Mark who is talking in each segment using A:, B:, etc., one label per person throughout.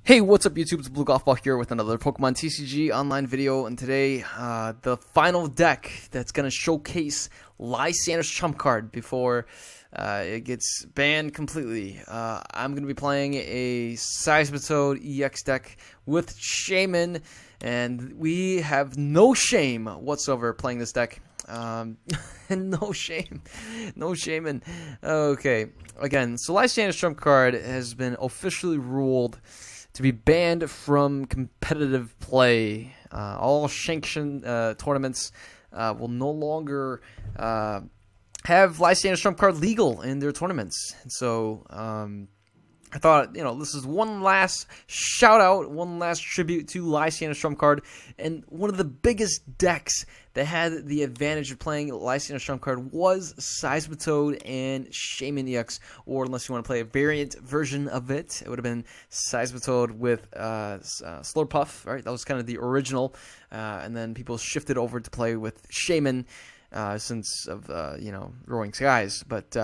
A: Hey, what's up YouTube? It's Blue Golf Ball here with another Pokemon TCG online video, and today the final deck that's going to showcase Lysandre's trump card before it gets banned completely. I'm going to be playing a Seismitoad EX deck with Shaymin, and we have no shame whatsoever playing this deck. No shame. No Shaymin. Okay, again, so Lysandre's trump card has been officially ruled to be banned from competitive play. All sanctioned tournaments will no longer have Lysandre's trump card legal in their tournaments. And so I thought, this is one last shout out, one last tribute to Lysandre's trump card, and one of the biggest decks that had the advantage of playing Lysandre's trump card was Seismitoad and Shaymin EX, or unless you want to play a variant version of it, it would have been Seismitoad with Slurpuff, right? That was kind of the original, and then people shifted over to play with Shaymin since of Growing Skies, but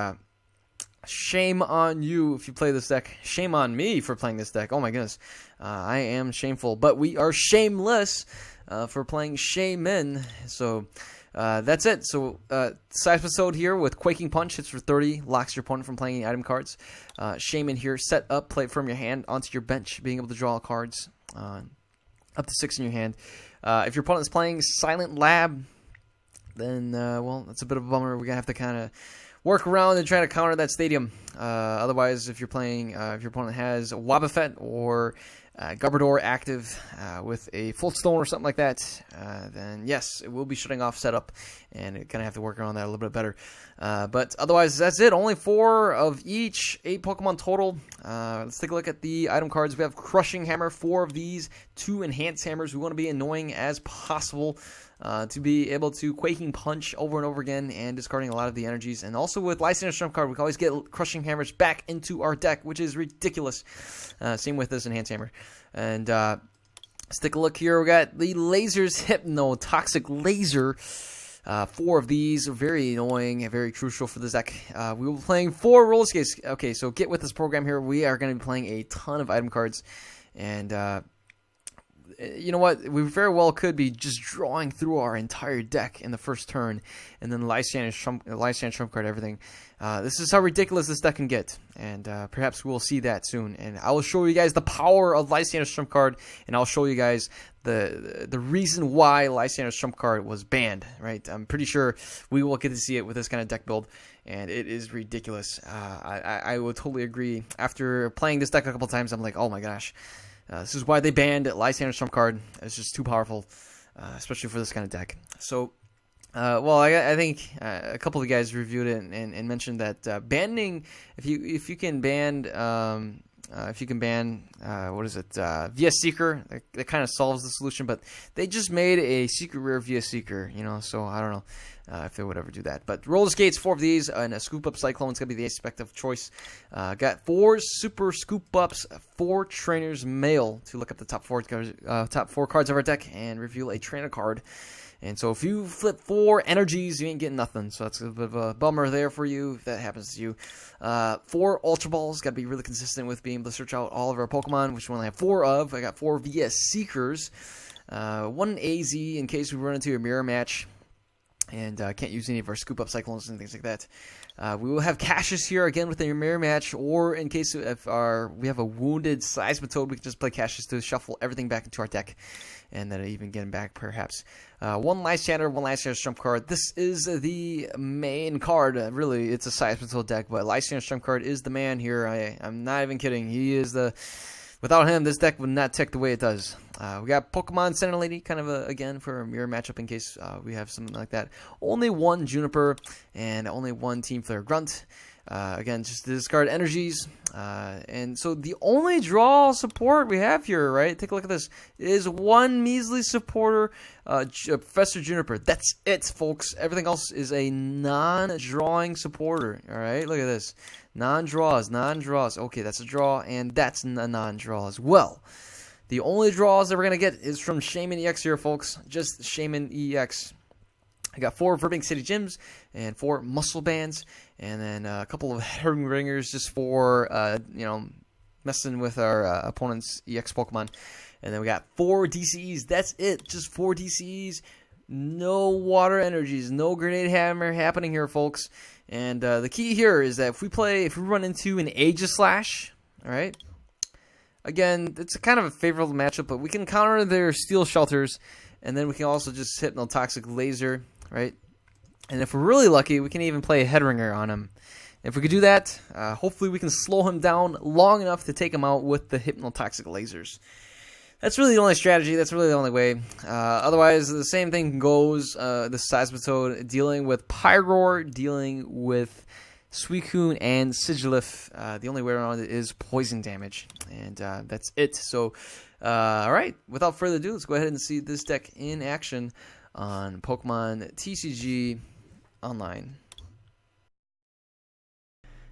A: shame on you if you play this deck. Shame on me for playing this deck. Oh my goodness. I am shameful. But we are shameless for playing Shaymin. So that's it. So Seismitoad here with Quaking Punch. Hits for 30. Locks your opponent from playing any item cards. Shaymin here. Set up. Play it from your hand onto your bench. Being able to draw cards. Up to 6 in your hand. If your opponent is playing Silent Lab, then, well, that's a bit of a bummer. We're going to have to kind of work around and try to counter that stadium. Otherwise, if you're playing, if your opponent has Wobbuffet or Garbodor active with a Full Stone or something like that, then yes, it will be shutting off setup, and you're going to have to work around that a little bit better. But otherwise, that's it. Only 4 of each, 8 Pokemon total. Let's take a look at the item cards. We have Crushing Hammer, 4 of these, 2 Enhanced Hammers. We want to be annoying as possible. To be able to Quaking Punch over and over again and discarding a lot of the energies. And also with Lysandre's trump card, we can always get Crushing Hammers back into our deck, which is ridiculous. Same with this Enhanced Hammer. And let's take a look here. We got the Lasers Hypno, Toxic Laser. 4 of these are very annoying and very crucial for this deck. We will be playing 4 roller skates. Okay, so get with this program here. We are going to be playing a ton of item cards. And you know what? We very well could be just drawing through our entire deck in the first turn, and then Lysandre's trump card, everything. This is how ridiculous this deck can get, and perhaps we'll see that soon. And I will show you guys the power of Lysandre's trump card, and I'll show you guys the reason why Lysandre's trump card was banned. Right? I'm pretty sure we will get to see it with this kind of deck build, and it is ridiculous. I would totally agree. After playing this deck a couple times, I'm like, oh my gosh. This is why they banned Lysandre's trump card. It's just too powerful, especially for this kind of deck. So, well, I think a couple of you guys reviewed it and mentioned that banning, if you can ban what is it, VS Seeker, that kind of solves the solution. But they just made a secret rare VS Seeker, so I don't know if they would ever do that. But roller skates, 4 of these, and a scoop up cyclone is gonna be the aspect of choice. Got 4 super scoop ups, 4 trainers mail to look up the top 4 cards of our deck and reveal a trainer card. And so if you flip 4 energies, you ain't getting nothing. So that's a bit of a bummer there for you if that happens to you. 4 Ultra Balls. Got to be really consistent with being able to search out all of our Pokemon, which we only have 4 of. I got 4 VS Seekers. 1 AZ in case we run into a mirror match and can't use any of our scoop up cyclones and things like that. We will have Cassius here again with a mirror match, or in case if we have a wounded Seismitoad, we can just play Cassius to shuffle everything back into our deck, and then even get him back perhaps. 1 Lysandre, 1 Lysandre's trump card. This is the main card. Really, it's a Seismitoad deck, but Lysandre's trump card is the man here. I'm not even kidding. He is the... Without him, this deck would not tick the way it does. We got Pokemon Center Lady, kind of again for a mirror matchup in case we have something like that. Only 1 Juniper and only 1 Team Flare Grunt. Again, just to discard energies. And so the only draw support we have here, right? Take a look at this. Is 1 measly supporter, Professor Juniper. That's it, folks. Everything else is a non-drawing supporter. All right, look at this. Non-draws. Okay, that's a draw, and that's a non-draw as well. The only draws that we're going to get is from Shaymin EX here, folks. Just Shaymin EX. I got 4 Verbank City Gyms and 4 Muscle Bands, and then a couple of Herring Ringers just for, messing with our opponent's EX Pokemon. And then we got 4 DCEs. That's it. Just 4 DCEs. No water energies. No grenade hammer happening here, folks. And the key here is that if we run into an Aegislash, all right. Again, it's a kind of a favorable matchup, but we can counter their Steel Shelters, and then we can also just Hypnotoxic Laser, right? And if we're really lucky, we can even play a Headringer on him. If we could do that, hopefully we can slow him down long enough to take him out with the Hypnotoxic Lasers. That's really the only strategy. That's really the only way. Otherwise, the same thing goes. The Seismitoad dealing with Pyroar, dealing with Suicune and Sigilyph. The only way around it is poison damage. And that's it. So, all right. Without further ado, let's go ahead and see this deck in action on Pokemon TCG Online.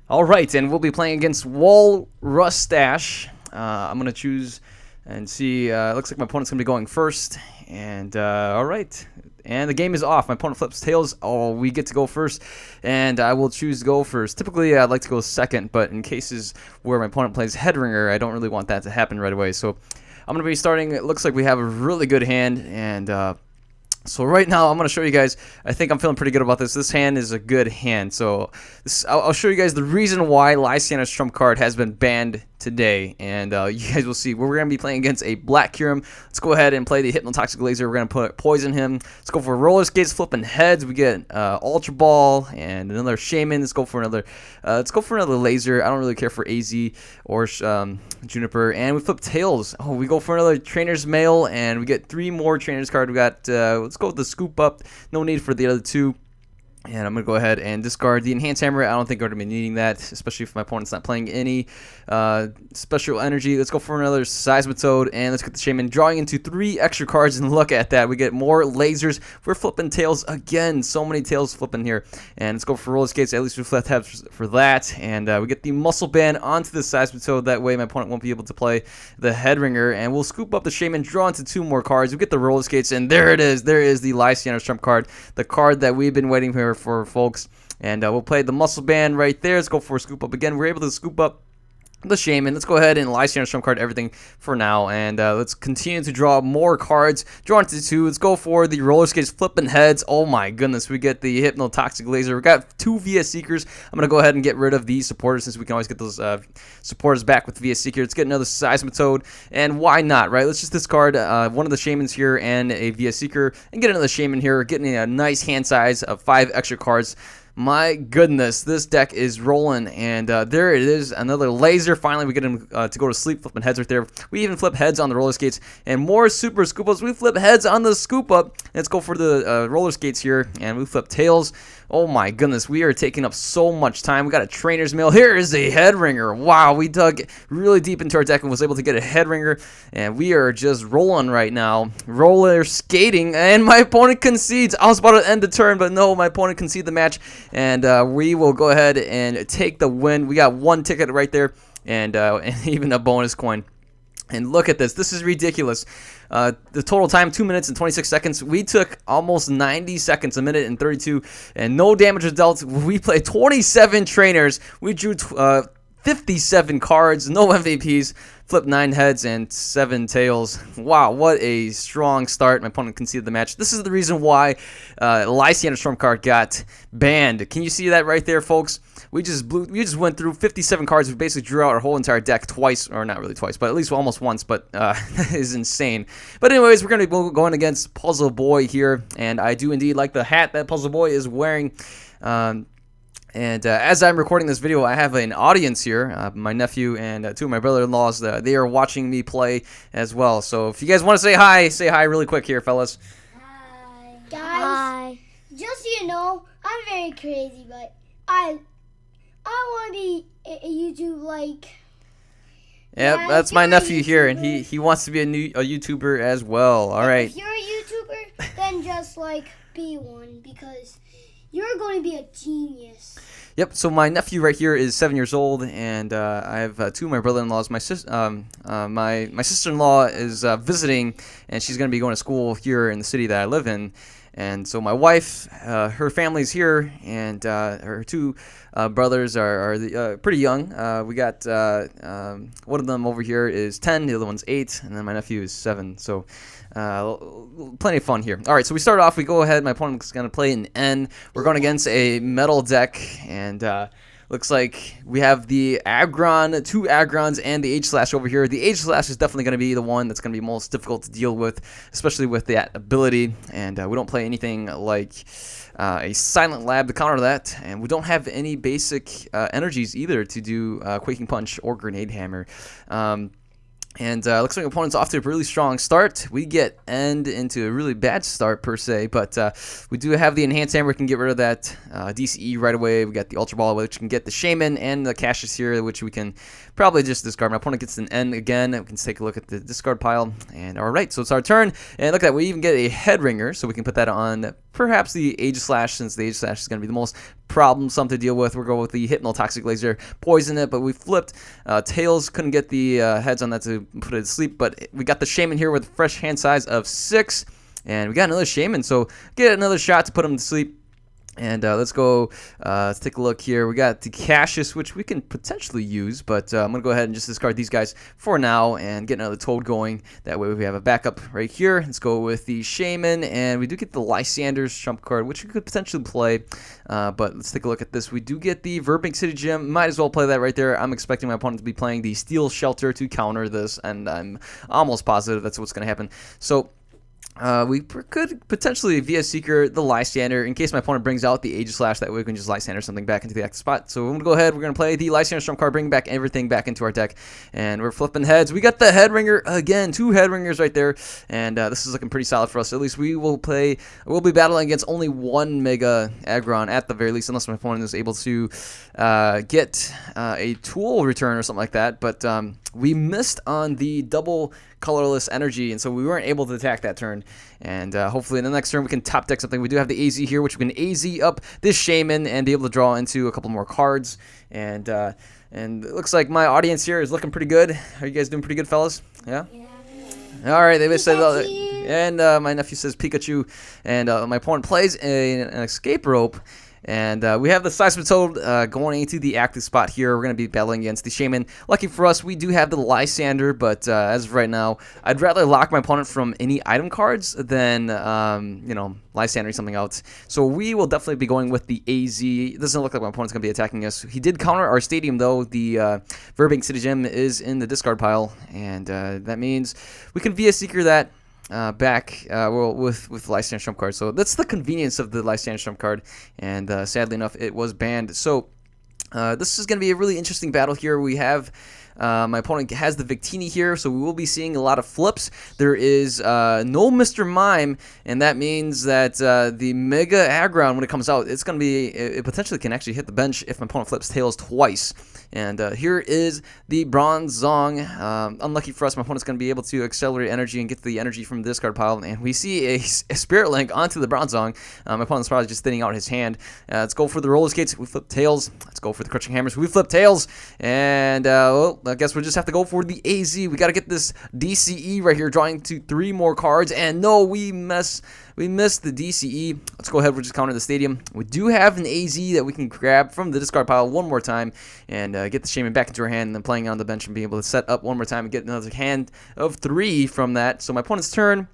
A: All right, and we'll be playing against Walrustache. I'm going to choose and see. Looks like my opponent's going to be going first. And all right. And the game is off. My opponent flips tails. Oh, we get to go first. And I will choose to go first. Typically, I'd like to go second. But in cases where my opponent plays Headringer, I don't really want that to happen right away. So I'm going to be starting. It looks like we have a really good hand. And so right now, I'm going to show you guys, I think I'm feeling pretty good about this. This hand is a good hand. So I'll show you guys the reason why Lysandre's trump card has been banned today. And you guys will see. We're going to be playing against a Black Kyurem. Let's go ahead and play the Hypnotoxic Laser. We're going to poison him. Let's go for Roller Skates, flipping heads. We get Ultra Ball and another Shaymin. Let's go for another Laser. I don't really care for AZ or Juniper. And we flip tails. Oh, we go for another Trainer's Mail, and we get 3 more Trainer's card. We got let's go with the Scoop Up. No need for the other 2. And I'm going to go ahead and discard the Enhanced Hammer. I don't think I'm going to be needing that, especially if my opponent's not playing any special energy. Let's go for another Seismitoad, and let's get the Shaymin drawing into 3 extra cards, and look at that. We get more lasers. We're flipping tails again. So many tails flipping here. And let's go for Roller Skates. At least we flip heads for that. And we get the Muscle Band onto the Seismitoad. That way my opponent won't be able to play the Headringer. And we'll scoop up the Shaymin, draw into 2 more cards. We get the Roller Skates, and there it is. There is the Lysandre's trump card, the card that we've been waiting for folks. And we'll play the Muscle Band right there. Let's go for a scoop up again. We're able to scoop up the Shaymin. Let's go ahead and Lysandre's trump card everything for now, and let's continue to draw more cards. Draw into 2. Let's go for the Roller Skates, flipping heads. Oh my goodness, we get the Hypnotoxic Laser. We got 2 VS Seekers. I'm gonna go ahead and get rid of these supporters, since we can always get those supporters back with VS Seeker. Let's get another Seismitoad, and why not, right? Let's just discard one of the Shaymins here and a VS Seeker, and get another Shaymin here, getting a nice hand size of 5 extra cards. My goodness, this deck is rolling, and there it is, another laser. Finally, we get him to go to sleep, flipping heads right there. We even flip heads on the Roller Skates, and more Super Scoop Ups. We flip heads on the Scoop Up. Let's go for the Roller Skates here, and we flip tails. Oh my goodness, we are taking up so much time. We got a Trainer's Mail. Here is a Headringer. Wow, we dug really deep into our deck and was able to get a Headringer, and we are just rolling right now. Roller skating, and my opponent concedes. I was about to end the turn, but no, my opponent conceded the match, and we will go ahead and take the win. We got 1 ticket right there, and even a bonus coin. And look at this. This is ridiculous. The total time, 2 minutes and 26 seconds. We took almost 90 seconds, 1 minute and 32, and no damage was dealt. We played 27 trainers. We drew 57 cards, no MVPs, flipped 9 heads and 7 tails. Wow, what a strong start. My opponent conceded the match. This is the reason why Lysandre's trump card got banned. Can you see that right there, folks? We just went through 57 cards. We basically drew out our whole entire deck twice, or not really twice, but at least almost once. But that is insane. But anyways, we're going to be going against Puzzle Boy here, and I do indeed like the hat that Puzzle Boy is wearing. And as I'm recording this video, I have an audience here, my nephew and 2 of my brother-in-laws. They are watching me play as well. So if you guys want to say hi really quick here, fellas.
B: Hi. Guys, hi. Just so you know, I'm very crazy, but I want to be a YouTube, like...
A: Yep,
B: yeah,
A: that's my nephew here, and he wants to be a YouTuber as well. All right.
B: If you're a YouTuber, then just, like, be one, because... you're going to be a genius.
A: Yep. So my nephew right here is 7 years old, and I have 2 of my brother-in-laws. My sister-in-law is visiting, and she's going to be going to school here in the city that I live in. And so my wife, her family's here, and her two brothers are pretty young. We got one of them over here is 10, the other one's 8, and then my nephew is 7. So plenty of fun here. All right, so we start off. We go ahead. My opponent's going to play an N. We're going against a metal deck, and looks like we have the Aggron, 2 Aggrons, and the H-Slash over here. The H-Slash is definitely going to be the one that's going to be most difficult to deal with, especially with that ability. And we don't play anything like a Silent Lab to counter that. And we don't have any basic energies either to do Quaking Punch or Grenade Hammer. And looks like opponent's off to a really strong start. We get end into a really bad start per se, but we do have the Enhanced Hammer. We can get rid of that DCE right away. We got the Ultra Ball, which can get the Shaymin and the Cassius here, which we can probably just discard. My opponent gets an end again. We can take a look at the discard pile. And all right, so it's our turn. And look at that, we even get a Head Ringer, so we can put that on perhaps the Aegislash, since the Aegislash is going to be the most problemsome to deal with. We're going with the Hypnotoxic Laser, poison it, but we flipped. Tails couldn't get the heads on that to put it to sleep, but we got the Shaymin here with a fresh hand size of 6, and we got another Shaymin, so get another shot to put him to sleep. And let's go, let's take a look here. We got the Cassius, which we can potentially use, but I'm going to go ahead and just discard these guys for now and get another Toad going. That way we have a backup right here. Let's go with the Shaymin, and we do get the Lysandre's trump card, which we could potentially play. But let's take a look at this. We do get the Verbank City Gym. Might as well play that right there. I'm expecting my opponent to be playing the Steel Shelter to counter this, and I'm almost positive that's what's going to happen. So we could potentially via Seeker the Lysander in case my opponent brings out the Aegislash. That way we can just Lysander something back into the active spot. So we're going to go ahead. We're going to play the Lysander trump card, bring back everything back into our deck. And we're flipping heads. We got the Head Ringer again. 2 Head Ringers right there. And this is looking pretty solid for us. At least we'll be battling against only 1 Mega Aggron at the very least, unless my opponent is able to get a tool return or something like that. But we missed on the double colorless energy, and so we weren't able to attack that turn. And hopefully in the next turn we can top deck something. We do have the AZ here, which we can AZ up this Shaymin and be able to draw into a couple more cards. And it looks like my audience here is looking pretty good. Are you guys doing pretty good, fellas? Yeah? All right, they said, and my nephew says Pikachu, and my opponent plays an escape rope. And we have the Seismitoad going into the active spot here. We're going to be battling against the Shaymin. Lucky for us, we do have the Lysander, but as of right now, I'd rather lock my opponent from any item cards than, Lysandering something else. So we will definitely be going with the AZ. It doesn't look like my opponent's going to be attacking us. He did counter our stadium, though. The Verbank City Gym is in the discard pile, and that means we can via Seeker that back with Lysander trump card. So that's the convenience of the Lysander trump card, and sadly enough it was banned. So this is going to be a really interesting battle here. We have my opponent has the Victini here, so we will be seeing a lot of flips. There is no Mr. Mime, and that means that the Mega Aggron, when it comes out, it's going to be, it potentially can actually hit the bench if my opponent flips Tails twice. And here is the Bronze Zong. Unlucky for us, my opponent's going to be able to accelerate energy and get the energy from the discard pile. And we see a Spirit Link onto the Bronze Zong. My opponent's probably just thinning out his hand. Let's go for the Roller Skates. We flip Tails. Let's go for the Crushing Hammers. We flip Tails. And well, I guess we'll just have to go for the AZ. We got to get this DCE right here, drawing to 3 more cards. And no, we missed the DCE. Let's go ahead. We'll just counter the stadium. We do have an AZ that we can grab from the discard pile one more time and get the Shaymin back into our hand, and then playing on the bench and being able to set up one more time and get another hand of 3 from that. So my opponent's turn.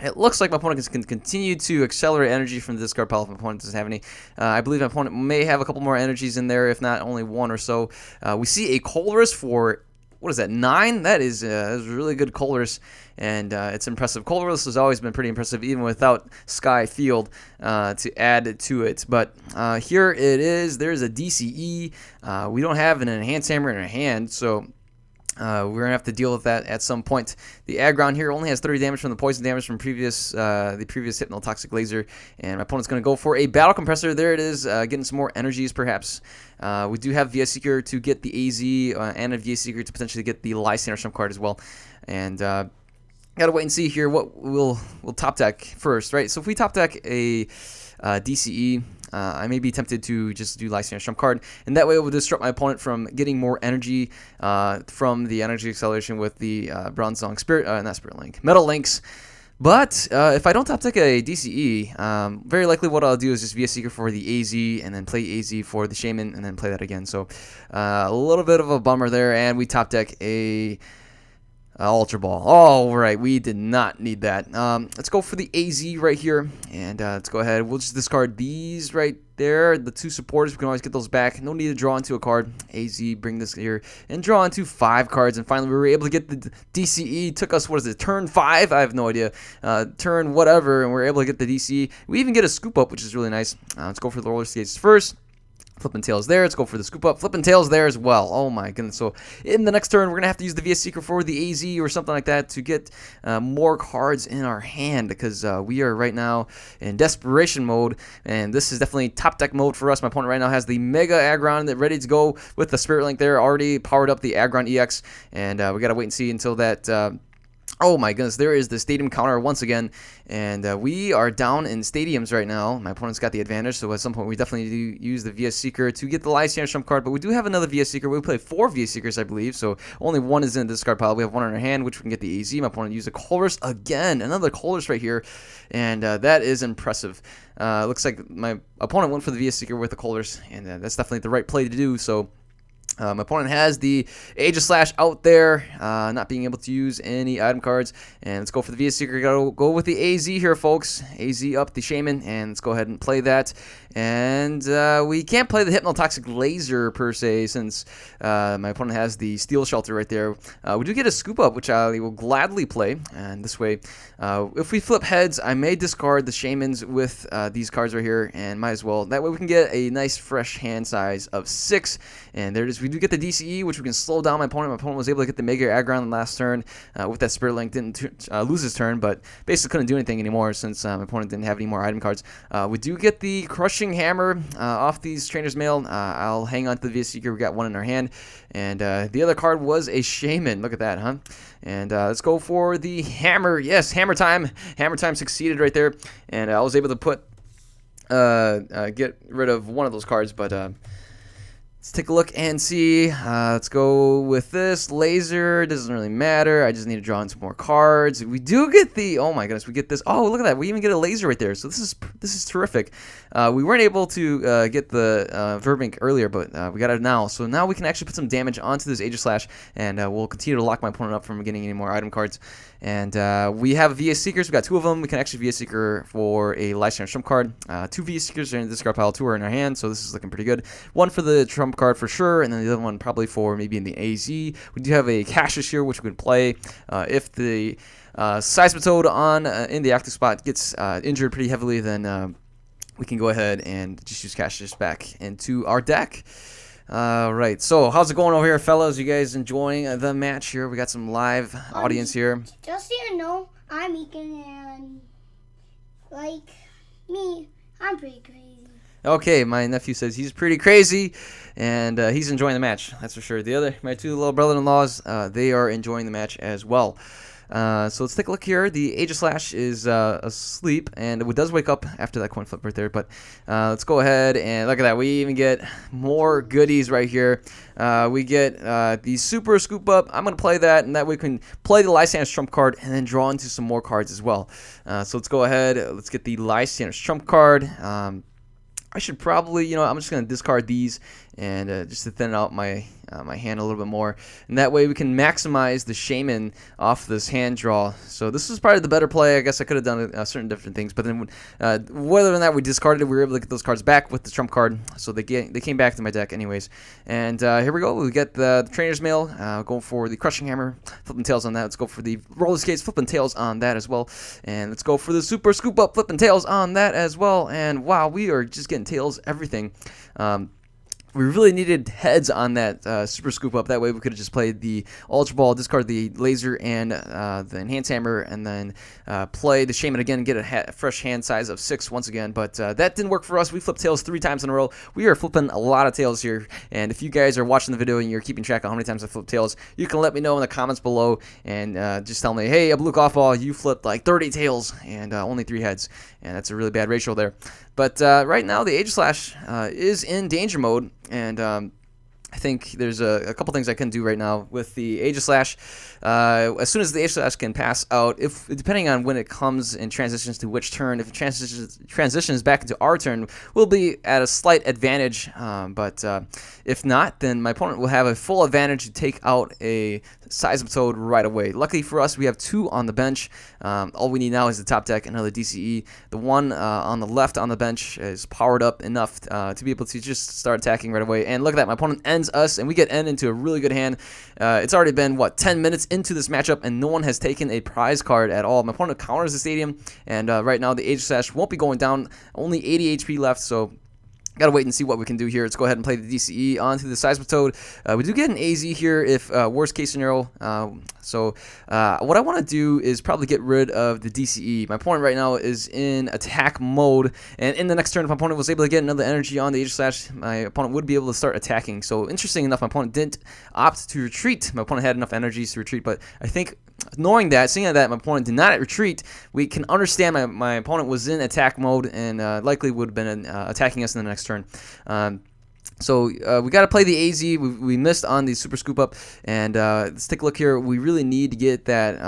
A: It looks like my opponent can continue to accelerate energy from the discard pile if my opponent doesn't have any. I believe my opponent may have a couple more energies in there, if not only 1 or so. We see a Colress for, what is that, 9? That is really good Colress, and it's impressive. Colress has always been pretty impressive, even without Sky Field to add to it. But here it is. There's a DCE. We don't have an Enhanced Hammer in our hand, so we're going to have to deal with that at some point. The Aggron here only has 30 damage from the poison damage from the previous Hypnotoxic Laser, and my opponent's going to go for a Battle Compressor. There it is, getting some more energies perhaps. We do have VS Seeker to get the AZ and a VS Seeker to potentially get the Lysander Trump card as well. And gotta wait and see here what we'll top deck first, right? So if we top deck a DCE, I may be tempted to just do Lysander Trump card, and that way it will disrupt my opponent from getting more energy from the energy acceleration with the Bronze Song Spirit, not Spirit Link, Metal Links. But if I don't top deck a DCE, very likely what I'll do is just VS Seeker for the AZ, and then play AZ for the Shaymin, and then play that again. So a little bit of a bummer there, and we top deck a Ultra Ball. Oh, right, we did not need that. Let's go for the AZ right here, and let's go ahead. We'll just discard these right there. The 2 supporters, we can always get those back. No need to draw into a card. AZ, bring this here, and draw into 5 cards. And finally, we were able to get the DCE. Took us, what is it, turn 5? I have no idea. Turn whatever, and we were able to get the DCE. We even get a scoop up, which is really nice. Let's go for the roller skates first. Flipping tails there. Let's go for the scoop up. Flipping tails there as well. Oh my goodness. So in the next turn, we're going to have to use the VS Seeker for the AZ or something like that to get more cards in our hand, because we are right now in desperation mode, and this is definitely top deck mode for us. My opponent right now has the Mega Aggron that ready to go with the Spirit Link there. Already powered up the Aggron EX, and we got to wait and see until that... oh my goodness, there is the stadium counter once again, and we are down in stadiums right now. My opponent's got the advantage, so at some point we definitely do use the VS Seeker to get the Lysandre trump card, but we do have another VS Seeker. We play 4 VS Seekers, I believe, so only 1 is in the discard pile. We have 1 in our hand, which we can get the AZ. My opponent used a Colress again, another Colress right here, and that is impressive. Looks like my opponent went for the VS Seeker with the Colress, and that's definitely the right play to do, so... my opponent has the Aegislash out there, not being able to use any item cards. And let's go for the VS Seeker. Go with the AZ here, folks. AZ up the Shaymin, and let's go ahead and play that. And we can't play the Hypnotoxic Laser per se, since my opponent has the Steel Shelter right there. We do get a scoop up, which I will gladly play. And this way, if we flip heads, I may discard the Shaymins with these cards right here, and might as well. That way we can get a nice fresh hand size of 6. And there it is. We do get the DCE, which we can slow down my opponent. My opponent was able to get the Mega Aggron last turn with that Spirit Link. Didn't lose his turn, but basically couldn't do anything anymore since my opponent didn't have any more item cards. We do get the Crushing Hammer off these Trainer's Mail. I'll hang on to the VS Seeker. We got 1 in our hand. And the other card was a Shaymin. Look at that, huh? And let's go for the Hammer. Yes, Hammer Time. Hammer Time succeeded right there. And I was able to put get rid of one of those cards, but... let's take a look and see. Let's go with this laser. Doesn't really matter. I just need to draw in some more cards. We do get the. Oh my goodness, we get this. Oh, look at that. We even get a laser right there. So this is terrific. We weren't able to get the Verbink earlier, but we got it now. So now we can actually put some damage onto this Aegislash, and we'll continue to lock my opponent up from getting any more item cards. And we have VS Seekers. We got 2 of them. We can actually VS Seeker for a Lysandre trump card. 2 VS Seekers are in the discard pile. 2 are in our hand, so this is looking pretty good. 1 for the trump card for sure, and then the other one probably for maybe in the AZ. We do have a Cassius here, which we can play if the Seismitoad on in the active spot gets injured pretty heavily. Then we can go ahead and just use Cassius back into our deck. Right, so how's it going over here, fellas? You guys enjoying the match here? We got some live audience here.
B: Just so you know, I'm Egan, and like me, I'm pretty crazy.
A: Okay, my nephew says he's pretty crazy, and he's enjoying the match. That's for sure. My 2 little brother-in-laws, they are enjoying the match as well. So let's take a look here. The Aegislash is asleep, and it does wake up after that coin flip right there. But let's go ahead and look at that. We even get more goodies right here. We get the Super Scoop Up. I'm going to play that, and that way we can play the Lysandre trump card and then draw into some more cards as well. So let's go ahead. Let's get the Lysandre trump card. I should probably, I'm just going to discard these and just to thin out my my hand a little bit more, and that way we can maximize the Shaymin off this hand draw. So this was probably the better play. I guess I could have done certain different things, but then whether or not we discarded it, we were able to get those cards back with the trump card, so they came back to my deck anyways. And here we go. We get the Trainer's Mail, going for the Crushing Hammer, flipping tails on that. Let's go for the Roller Skates, flipping tails on that as well. And let's go for the Super Scoop Up, flipping tails on that as well. And wow, we are just getting tails everything. We really needed heads on that Super Scoop Up. That way we could have just played the Ultra Ball, discard the Laser and the Enhance Hammer, and then play the Shaymin again and get a fresh hand size of 6 once again. But that didn't work for us. We flipped tails 3 times in a row. We are flipping a lot of tails here. And if you guys are watching the video and you're keeping track of how many times I flipped tails, you can let me know in the comments below and just tell me, hey, a blue golf ball, you flipped like 30 tails and only 3 heads. And that's a really bad ratio there. But right now, the Aegislash is in danger mode, and I think there's a couple things I can do right now with the Aegis Slash. As soon as the Aegis Slash can pass out, if depending on when it comes and transitions to which turn, if it transitions back into our turn, we'll be at a slight advantage. But if not, then my opponent will have a full advantage to take out a Seismitoad right away. Luckily for us, we have 2 on the bench. All we need now is the top deck, another DCE. The one on the left on the bench is powered up enough to be able to just start attacking right away. And look at that, my opponent ends us, and we get N into a really good hand. It's already been, what, 10 minutes into this matchup, and no one has taken a prize card at all. My opponent counters the stadium, and right now the Aegis Slash won't be going down. Only 80 HP left, so gotta wait and see what we can do here. Let's go ahead and play the DCE onto the Seismitoad. We do get an AZ here if worst case scenario. So what I want to do is probably get rid of the DCE. My opponent right now is in attack mode, and in the next turn, if my opponent was able to get another energy on the Aegis Slash, my opponent would be able to start attacking. So interesting enough, my opponent didn't opt to retreat. My opponent had enough energies to retreat, but I think knowing that, seeing that my opponent did not retreat, we can understand my opponent was in attack mode and likely would have been attacking us in the next turn. So we got to play the AZ. We missed on the Super Scoop Up, and let's take a look here. We really need to get that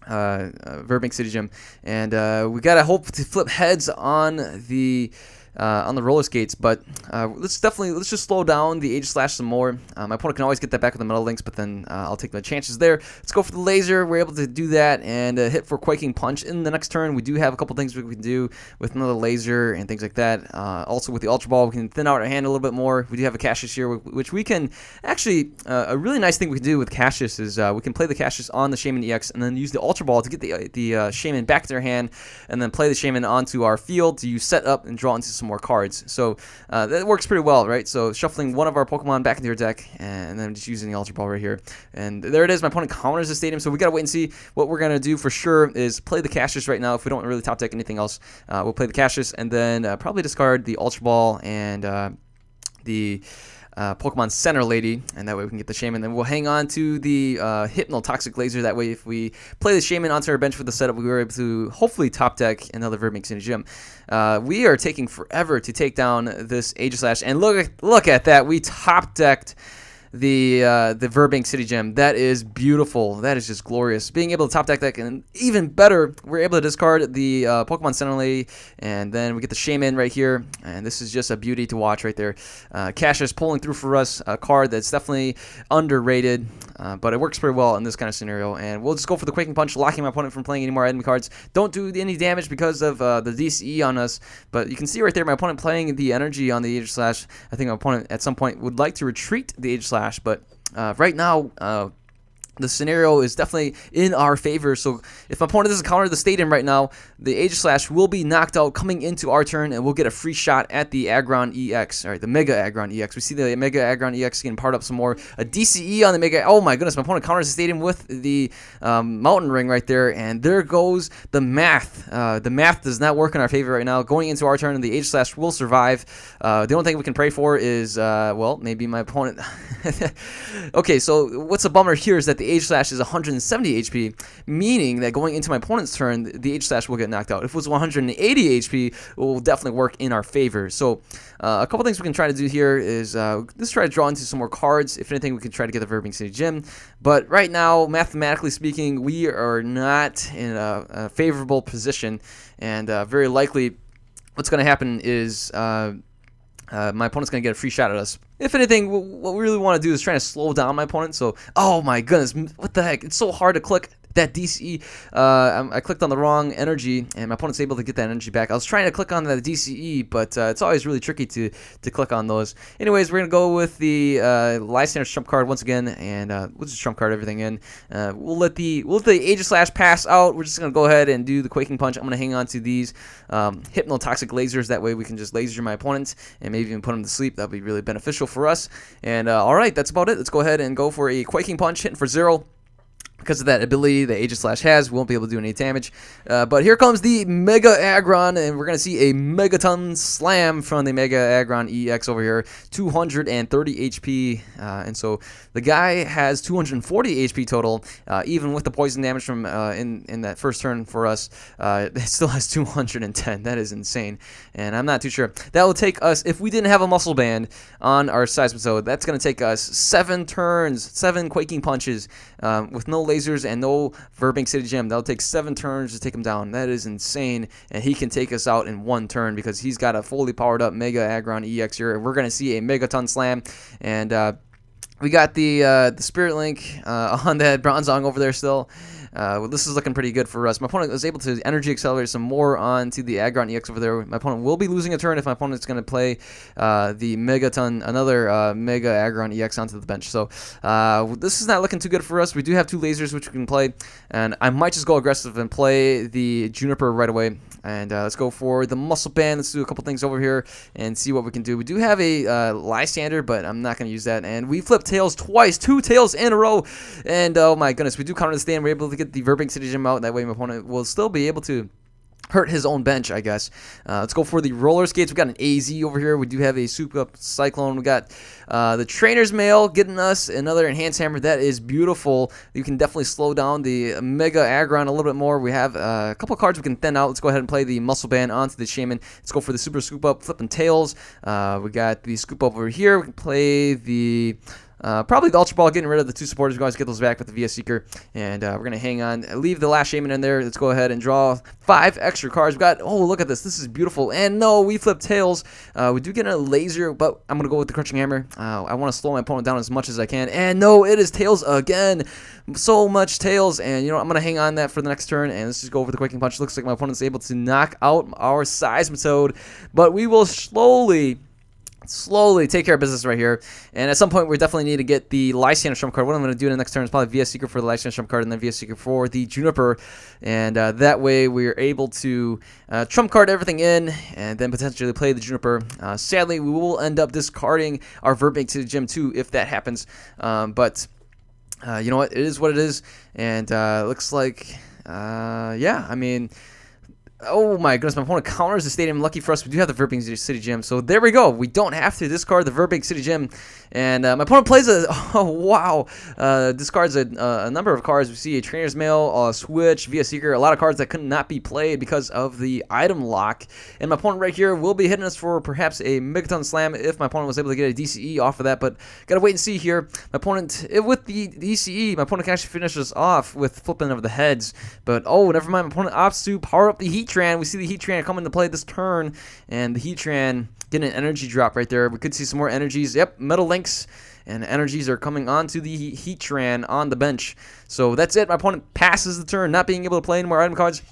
A: Verbank City Gym, and we got to hope to flip heads on the roller skates, but let's just slow down the Aegis Slash some more. My opponent can always get that back with the metal links, but then I'll take my chances there. Let's go for the laser. We're able to do that and hit for Quaking Punch in the next turn. We do have a couple things we can do with another laser and things like that. Also with the Ultra Ball, we can thin out our hand a little bit more. We do have a Cassius here, which we can actually, a really nice thing we can do with Cassius is we can play the Cassius on the Shaymin EX and then use the Ultra Ball to get the Shaymin back to their hand, and then play the Shaymin onto our field to use set up and draw into some more cards. So that works pretty well, right? So shuffling one of our Pokemon back into your deck, and then just using the Ultra Ball right here. And there it is. My opponent counters the stadium, so we gotta wait and see. What we're gonna do for sure is play the Cassius right now. If we don't really top deck anything else, we'll play the Cassius, and then probably discard the Ultra Ball and the Pokemon Center Lady, and that way we can get the Shaymin. Then we'll hang on to the Hypnotoxic Laser. That way, if we play the Shaymin onto our bench with the setup, we were able to hopefully top deck another Verbank City Gym. We are taking forever to take down this Aegis Slash, and look at that. We top decked the Verbank City Gym. That is beautiful. That is just glorious. Being able to top deck that, and even better, we're able to discard the Pokemon Center Lady, and then we get the Shaymin right here, and this is just a beauty to watch right there. Cassius pulling through for us, a card that's definitely underrated, but it works pretty well in this kind of scenario, and we'll just go for the Quaking Punch, locking my opponent from playing any more enemy cards. Don't do any damage because of the DCE on us, but you can see right there my opponent playing the energy on the Aegis Slash. I think my opponent at some point would like to retreat the Aegis Slash, but right now the scenario is definitely in our favor. So if my opponent doesn't counter the stadium right now, the Aegis Slash will be knocked out coming into our turn, and we'll get a free shot at the Aggron EX. All right, the Mega Aggron EX. We see the Mega Aggron EX getting powered up some more. A DCE on the Mega. Oh my goodness, my opponent counters the stadium with the Mountain Ring right there, and there goes the math. The math does not work in our favor right now. Going into our turn, and the Aegis Slash will survive. The only thing we can pray for is, well, maybe my opponent. Okay, so what's a bummer here is that the Aegis Slash is 170 HP, meaning that going into my opponent's turn, the Aegis Slash will get knocked out. If it was 180 HP, it will definitely work in our favor. So a couple things we can try to do here is let's try to draw into some more cards. If anything, we can try to get the Verbank City Gym. But right now, mathematically speaking, we are not in a favorable position, and very likely what's going to happen is my opponent's going to get a free shot at us. If anything, what we really want to do is try to slow down my opponent. So, oh my goodness, what the heck? It's so hard to click that DCE. I clicked on the wrong energy, and my opponent's able to get that energy back. I was trying to click on the DCE, but it's always really tricky to click on those. Anyways, we're going to go with the Lysandre trump card once again, and we'll just trump card everything in. We'll let the Aegis Slash pass out. We're just going to go ahead and do the Quaking Punch. I'm going to hang on to these Hypnotoxic Lasers. That way we can just laser my opponents and maybe even put them to sleep. That would be really beneficial for us. And all right, that's about it. Let's go ahead and go for a Quaking Punch, hitting for 0. because of that ability that Aegislash has. We won't be able to do any damage. But here comes the Mega Aggron, and we're going to see a Megaton Slam from the Mega Aggron EX over here. 230 HP, and so the guy has 240 HP total, even with the poison damage from in that first turn for us. It still has 210. That is insane, and I'm not too sure. That will take us, if we didn't have a Muscle Band on our Seismitoad, that's going to take us 7 turns, 7 Quaking Punches, with no lasers and no Burbank City Gym. That'll take 7 turns to take him down. That is insane, and he can take us out in 1 turn because he's got a fully powered up Mega Aggron EX here. We're going to see a Megaton Slam, and we got the Spirit Link on that Bronzong over there still. This is looking pretty good for us. My opponent was able to energy accelerate some more onto the Aggron EX over there. My opponent will be losing a turn if my opponent's going to play the Megaton, another Mega Aggron EX onto the bench. So this is not looking too good for us. We do have 2 lasers which we can play, and I might just go aggressive and play the Juniper right away. And let's go for the Muscle Band. Let's do a couple things over here and see what we can do. We do have a Lysandre, but I'm not going to use that. And we flipped tails twice, 2 tails in a row. And oh my goodness, we do counter the stand. We're able to get the Burbank City Gym out. That way my opponent will still be able to hurt his own bench, I guess. Let's go for the roller skates. We got an AZ over here. We do have a Soup Up Cyclone. We got the Trainer's Mail getting us another Enhanced Hammer. That is beautiful. You can definitely slow down the Mega Aggron a little bit more. We have a couple cards we can thin out. Let's go ahead and play the Muscle Band onto the Shaymin. Let's go for the Super Scoop Up, Flipping Tails. We got the Scoop Up over here. We can play the probably the Ultra Ball, getting rid of the 2 supporters. We're going to get those back with the VS Seeker. And we're going to hang on, leave the last Shaymin in there. Let's go ahead and draw 5 extra cards. We've got, oh, look at this. This is beautiful. And no, we flip tails. We do get a laser, but I'm going to go with the Crushing Hammer. I want to slow my opponent down as much as I can. And no, it is tails again. So much tails. And, you know, I'm going to hang on that for the next turn. And let's just go over the Quaking Punch. Looks like my opponent's able to knock out our Seismitoad. But we will slowly take care of business right here. And at some point, we definitely need to get the Lysandre Trump card. What I'm going to do in the next turn is probably VS Seeker for the Lysandre Trump card and then VS Seeker for the Juniper. And that way, we're able to Trump card everything in and then potentially play the Juniper. Sadly, we will end up discarding our Burbank to the Gym too if that happens. But you know what? It is what it is. And looks like, yeah, I mean, oh my goodness, my opponent counters the stadium. Lucky for us, we do have the Burbank City Gym. So there we go. We don't have to discard the Burbank City Gym. And my opponent plays a, oh wow, discards a number of cards. We see a Trainer's Mail, a Switch, VS Seeker, a lot of cards that could not be played because of the item lock. And my opponent right here will be hitting us for perhaps a Megaton Slam if my opponent was able to get a DCE off of that. But gotta wait and see here. My opponent, with the DCE, my opponent can actually finish us off with flipping of the heads. But oh, never mind. My opponent opts to power up the Heatran. We see the Heatran come into play this turn, and the Heatran getting an energy drop right there. We could see some more energies. Yep, Metal Links and energies are coming onto the Heatran on the bench. So that's it. My opponent passes the turn, not being able to play any more item cards.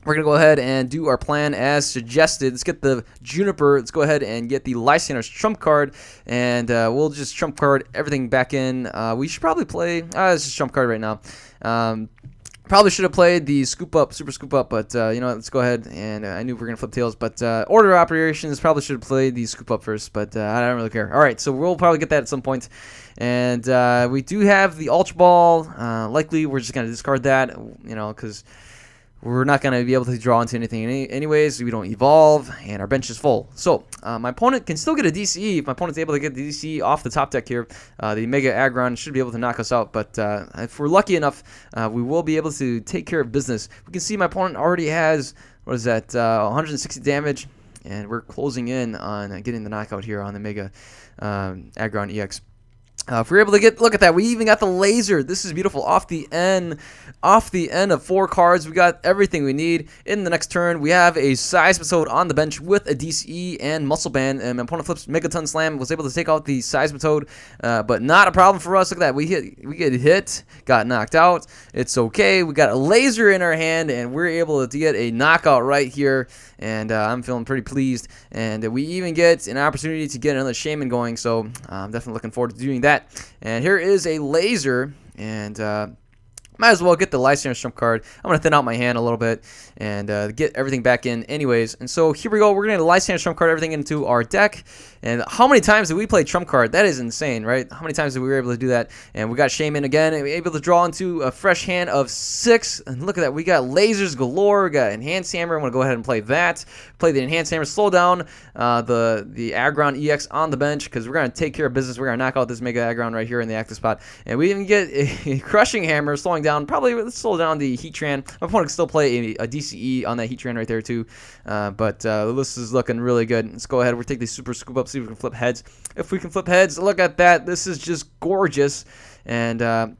A: We're going to go ahead and do our plan as suggested. Let's get the Juniper. Let's go ahead and get the Lysandre's Trump card, and we'll just Trump card everything back in. We should probably play, it's just Trump card right now. Probably should have played the Scoop Up, Super Scoop Up, but you know what, let's go ahead, and I knew we were going to flip tails, but Order of Operations, probably should have played the Scoop Up first, but I don't really care. Alright, so we'll probably get that at some point, and we do have the Ultra Ball. Likely we're just going to discard that, you know, because we're not going to be able to draw into anything anyways. We don't evolve, and our bench is full. So, my opponent can still get a DCE. If my opponent's able to get the DCE off the top deck here, the Mega Aggron should be able to knock us out. But if we're lucky enough, we will be able to take care of business. We can see my opponent already has, what is that, 160 damage. And we're closing in on getting the knockout here on the Mega Aggron EX. If we're able to get, look at that, we even got the laser. This is beautiful. Off the end of 4 cards, we got everything we need. In the next turn, we have a Seismitoad on the bench with a DCE and Muscle Band, and my opponent flips Megaton Slam, was able to take out the Seismitoad, but not a problem for us. Look at that, we get hit, got knocked out. It's okay. We got a laser in our hand, and we're able to get a knockout right here, and I'm feeling pretty pleased. And we even get an opportunity to get another Shaymin going, so I'm definitely looking forward to doing that. And here is a laser, and might as well get the Lysandre trump card. I'm going to thin out my hand a little bit and get everything back in anyways. And so here we go. We're going to Lysandre trump card everything into our deck. And how many times did we play trump card? That is insane, right? How many times did we were able to do that? And we got Shaymin again. And we were able to draw into a fresh hand of 6. And look at that. We got lasers galore. We got enhanced hammer. I'm going to go ahead and play that. Play the enhanced hammer. Slow down the Aggron EX on the bench because we're going to take care of business. We're going to knock out this Mega Aggron right here in the active spot. And we even get a crushing hammer, slowing down. Probably let's slow down the Heatran. My opponent can still play a DCE on that Heatran right there too. But this is looking really good. Let's go ahead. We'll take the super scoop up, see if we can flip heads. If we can flip heads, look at that. This is just gorgeous. And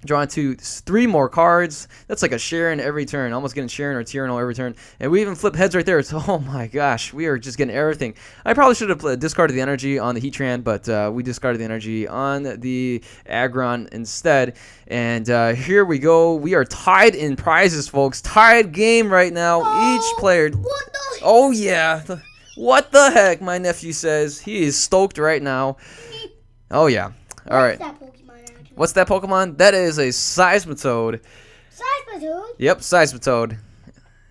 A: drawing to 3 more cards. That's like a Sharon every turn. Almost getting Sharon or Tyranno every turn. And we even flip heads right there. So, oh my gosh, we are just getting everything. I probably should have discarded the energy on the Heatran, but we discarded the energy on the Aggron instead. And here we go. We are tied in prizes, folks. Tied game right now. Each player.
B: What the?
A: Oh, yeah. What the heck, my nephew says. He is stoked right now. Oh, yeah. All right. What's that Pokemon? That is a Seismitoad.
B: Seismitoad?
A: Yep, Seismitoad.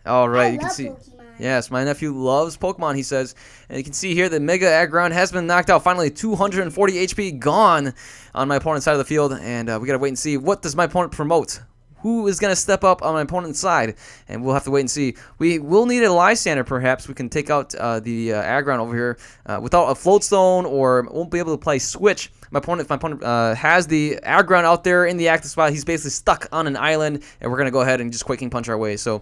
A: All right, you can see.
B: Pokemon.
A: Yes, my nephew loves Pokemon, he says. And you can see here the Mega Aggron has been knocked out. Finally, 240 HP gone on my opponent's side of the field. And we got to wait and see. What does my opponent promote? Who is going to step up on my opponent's side? And we'll have to wait and see. We will need a Lysandre, perhaps. We can take out the Aggron over here without a Float Stone, or won't be able to play Switch. If my opponent has the Aggron out there in the active spot, he's basically stuck on an island, and we're going to go ahead and just Quaking Punch our way. So,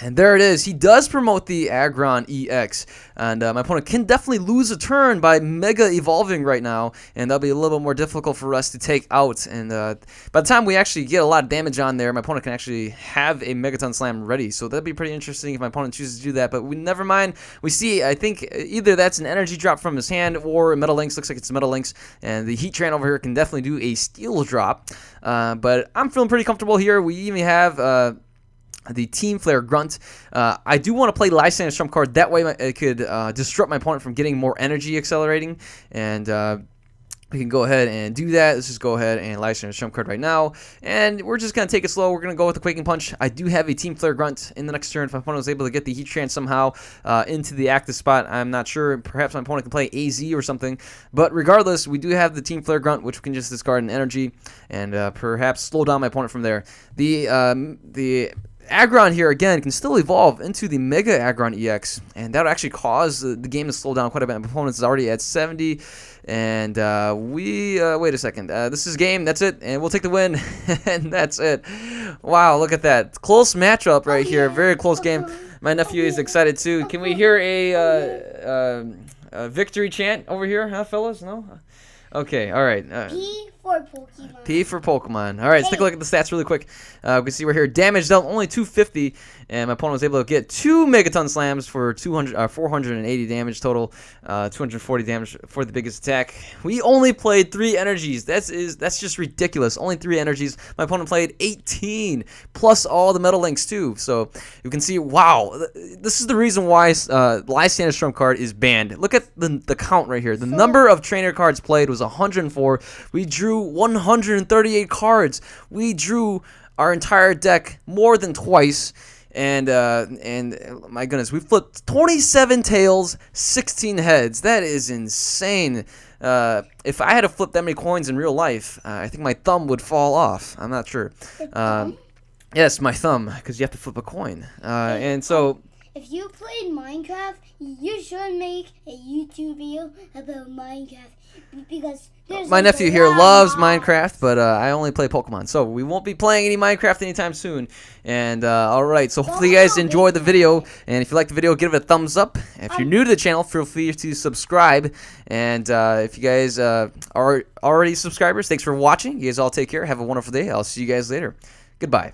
A: and there it is. He does promote the Aggron EX. And my opponent can definitely lose a turn by Mega Evolving right now. And that'll be a little bit more difficult for us to take out. And by the time we actually get a lot of damage on there, my opponent can actually have a Megaton Slam ready. So that'd be pretty interesting if my opponent chooses to do that. But we never mind. We see, I think, either that's an energy drop from his hand or Metal Lynx. Looks like it's Metal Lynx. And the Heatran over here can definitely do a Steel drop. But I'm feeling pretty comfortable here. We even have the Team Flare Grunt. I do want to play Lysandre's trump card. That way it could disrupt my opponent from getting more energy accelerating. And we can go ahead and do that. Let's just go ahead and Lysandre's trump card right now. And we're just going to take it slow. We're going to go with the Quaking Punch. I do have a Team Flare Grunt in the next turn. If my opponent was able to get the Heatran somehow into the active spot, I'm not sure. Perhaps my opponent can play AZ or something. But regardless, we do have the Team Flare Grunt, which we can just discard an energy and perhaps slow down my opponent from there. The Aggron here, again, can still evolve into the Mega Aggron EX, and that would actually cause the game to slow down quite a bit. My opponent is already at 70, and wait a second. This is game. That's it, and we'll take the win, and that's it. Wow, look at that. Close matchup right here. Very close game. My nephew is excited, too. Can we hear a victory chant over here, huh, fellas? No? Okay, all right.
B: P for Pokemon.
A: P for Pokemon. All right, let's take a look at the stats really quick. We can see we're here. Damage dealt only 250, and my opponent was able to get 2 Megaton Slams for 480 damage total, 240 damage for the biggest attack. We only played 3 energies. That's just ridiculous. Only 3 energies. My opponent played 18 plus all the Metal Lynx too. So you can see, wow, this is the reason why Lysandre's trump card is banned. Look at the count right here. The number of trainer cards played was 104. We drew 138 cards. We drew our entire deck more than twice, and my goodness, we flipped 27 tails, 16 heads. That is insane. If I had to flip that many coins in real life, I think my thumb would fall off. I'm not sure. Yes, my thumb, because you have to flip a coin. And so,
B: if you played Minecraft, you should make a YouTube video about Minecraft, because
A: my nephew here loves Minecraft, but I only play Pokemon, so we won't be playing any Minecraft anytime soon. And alright, so hopefully you guys enjoyed the video, and if you liked the video, give it a thumbs up. If you're new to the channel, feel free to subscribe. And if you guys are already subscribers, thanks for watching. You guys all take care. Have a wonderful day. I'll see you guys later. Goodbye.